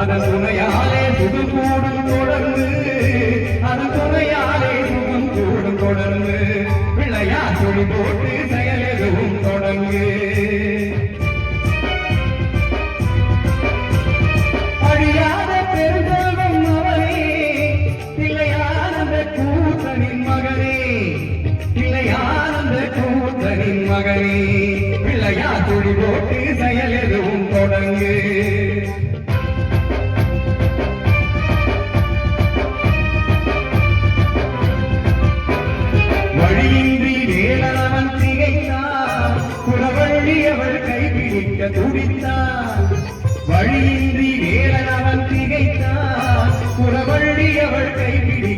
அதன் துணையாலே சுகம் கூடும் தொடர்ந்து அதன் துணையாலே சுகம் கூடும் தொடர்ந்து பிள்ளையா துணி போட்டு செயல் எதுவும் தொடங்கு அழியாத பெருந்தல்வம் அவனே பிள்ளையானந்த கூத்தனின் மகனே பிள்ளையானந்த கூத்தனின் மகனே பிள்ளையா துணி போட்டு செயல் எதுவும் தொடங்கு வழியின்றி வேலனவன் திகைத்தான் குலவள்ளி அவள் கைபிடிக்க துடித்தான் வழியின்றி வேலனவன் திகைத்தான் குலவள்ளி அவள் கைபிடிக்க